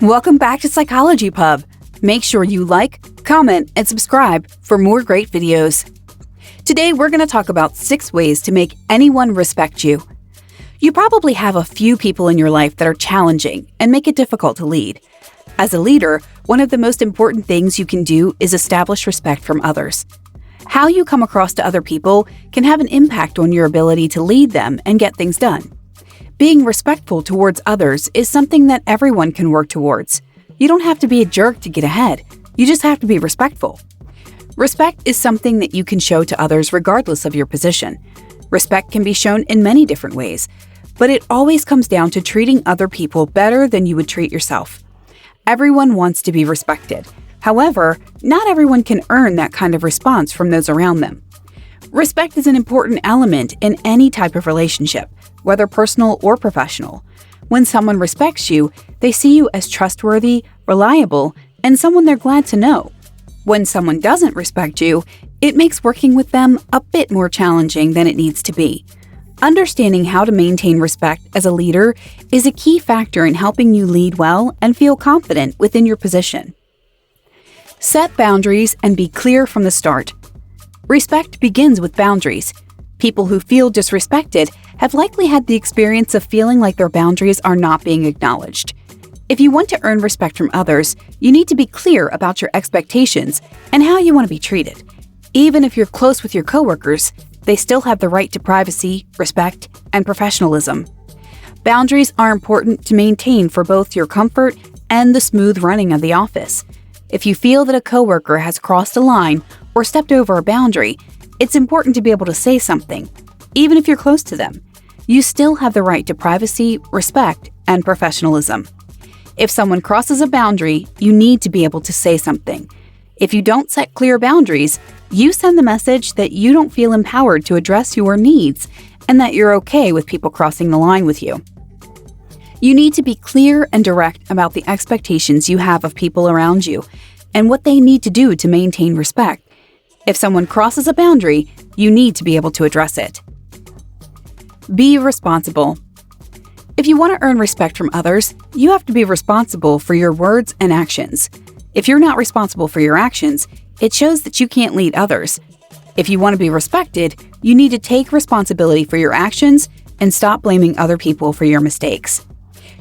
Welcome back to Psychology Pub. Make sure you like, comment, and subscribe for more great videos. Today, we're going to talk about 6 ways to make anyone respect you. You probably have a few people in your life that are challenging and make it difficult to lead. As a leader, one of the most important things you can do is establish respect from others. How you come across to other people can have an impact on your ability to lead them and get things done. Being respectful towards others is something that everyone can work towards. You don't have to be a jerk to get ahead. You just have to be respectful. Respect is something that you can show to others regardless of your position. Respect can be shown in many different ways, but it always comes down to treating other people better than you would treat yourself. Everyone wants to be respected. However, not everyone can earn that kind of response from those around them. Respect is an important element in any type of relationship, whether personal or professional. When someone respects you, they see you as trustworthy, reliable, and someone they're glad to know. When someone doesn't respect you, it makes working with them a bit more challenging than it needs to be. Understanding how to maintain respect as a leader is a key factor in helping you lead well and feel confident within your position. Set boundaries and be clear from the start. Respect begins with boundaries. People who feel disrespected have likely had the experience of feeling like their boundaries are not being acknowledged. If you want to earn respect from others, you need to be clear about your expectations and how you want to be treated. Even if you're close with your coworkers, they still have the right to privacy, respect, and professionalism. Boundaries are important to maintain for both your comfort and the smooth running of the office. If you feel that a coworker has crossed a line or stepped over a boundary, it's important to be able to say something, even if you're close to them. You still have the right to privacy, respect, and professionalism. If someone crosses a boundary, you need to be able to say something. If you don't set clear boundaries, you send the message that you don't feel empowered to address your needs and that you're okay with people crossing the line with you. You need to be clear and direct about the expectations you have of people around you and what they need to do to maintain respect. If someone crosses a boundary, you need to be able to address it. Be responsible. If you want to earn respect from others, you have to be responsible for your words and actions. If you're not responsible for your actions, it shows that you can't lead others. If you want to be respected, you need to take responsibility for your actions and stop blaming other people for your mistakes.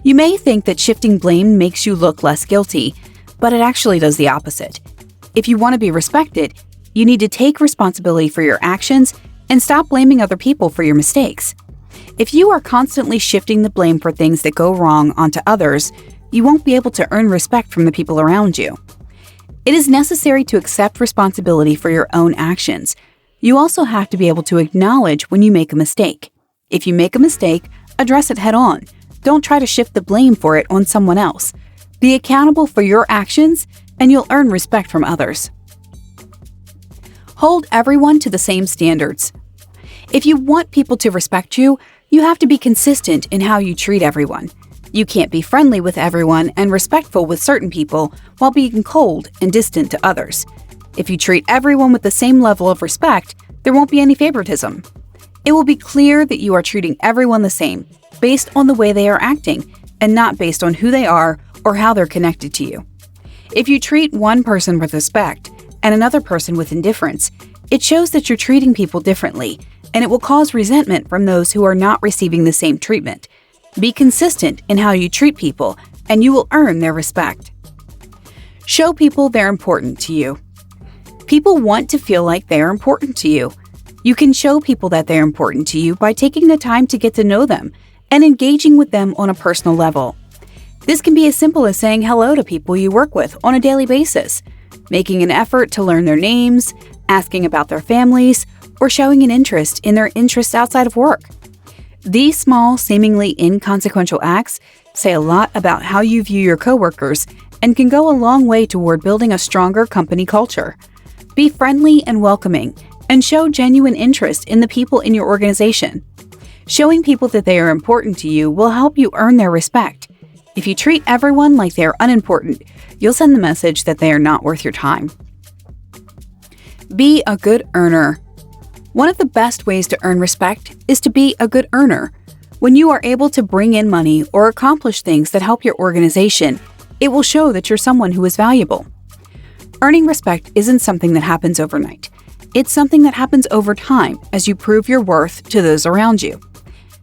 You may think that shifting blame makes you look less guilty, but it actually does the opposite. If you want to be respected, you need to take responsibility for your actions and stop blaming other people for your mistakes. If you are constantly shifting the blame for things that go wrong onto others, you won't be able to earn respect from the people around you. It is necessary to accept responsibility for your own actions. You also have to be able to acknowledge when you make a mistake. If you make a mistake, address it head on. Don't try to shift the blame for it on someone else. Be accountable for your actions, and you'll earn respect from others. Hold everyone to the same standards. If you want people to respect you, you have to be consistent in how you treat everyone. You can't be friendly with everyone and respectful with certain people while being cold and distant to others. If you treat everyone with the same level of respect, there won't be any favoritism. It will be clear that you are treating everyone the same, based on the way they are acting, and not based on who they are or how they're connected to you. If you treat one person with respect and another person with indifference, it shows that you're treating people differently, and it will cause resentment from those who are not receiving the same treatment. Be consistent in how you treat people, and you will earn their respect. Show people they're important to you. People want to feel like they're important to you. You can show people that they're important to you by taking the time to get to know them and engaging with them on a personal level. This can be as simple as saying hello to people you work with on a daily basis, making an effort to learn their names, asking about their families, or showing an interest in their interests outside of work. These small, seemingly inconsequential acts say a lot about how you view your coworkers and can go a long way toward building a stronger company culture. Be friendly and welcoming, and show genuine interest in the people in your organization. Showing people that they are important to you will help you earn their respect. If you treat everyone like they are unimportant, you'll send the message that they are not worth your time. Be a good earner. One of the best ways to earn respect is to be a good earner. When you are able to bring in money or accomplish things that help your organization, It will show that you're someone who is valuable. Earning respect isn't something that happens overnight. It's something that happens over time as you prove your worth to those around you.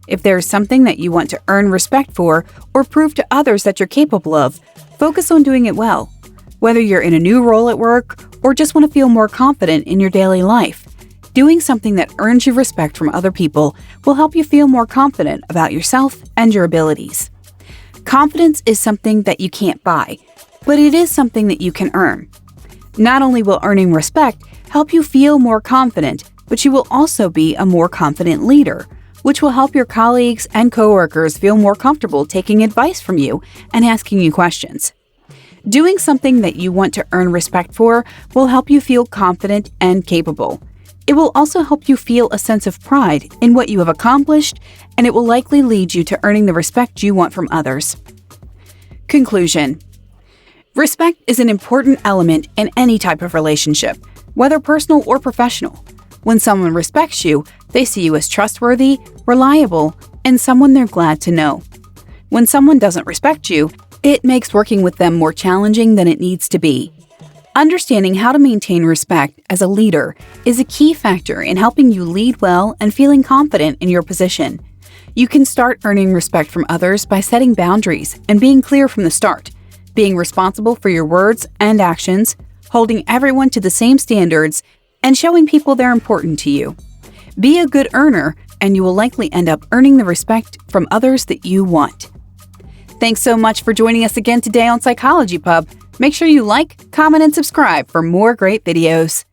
If there's something that you want to earn respect for or prove to others that you're capable of, focus on doing it well. Whether you're in a new role at work or just want to feel more confident in your daily life, doing something that earns you respect from other people will help you feel more confident about yourself and your abilities. Confidence is something that you can't buy, but it is something that you can earn. Not only will earning respect help you feel more confident, but you will also be a more confident leader, which will help your colleagues and coworkers feel more comfortable taking advice from you and asking you questions. Doing something that you want to earn respect for will help you feel confident and capable. It will also help you feel a sense of pride in what you have accomplished, and it will likely lead you to earning the respect you want from others. Conclusion. Respect is an important element in any type of relationship, whether personal or professional. When someone respects you, they see you as trustworthy, reliable, and someone they're glad to know. When someone doesn't respect you, it makes working with them more challenging than it needs to be. Understanding how to maintain respect as a leader is a key factor in helping you lead well and feeling confident in your position. You can start earning respect from others by setting boundaries and being clear from the start, being responsible for your words and actions, holding everyone to the same standards, and showing people they're important to you. Be a good earner, and you will likely end up earning the respect from others that you want. Thanks so much for joining us again today on Psychology Pub. Make sure you like, comment, and subscribe for more great videos.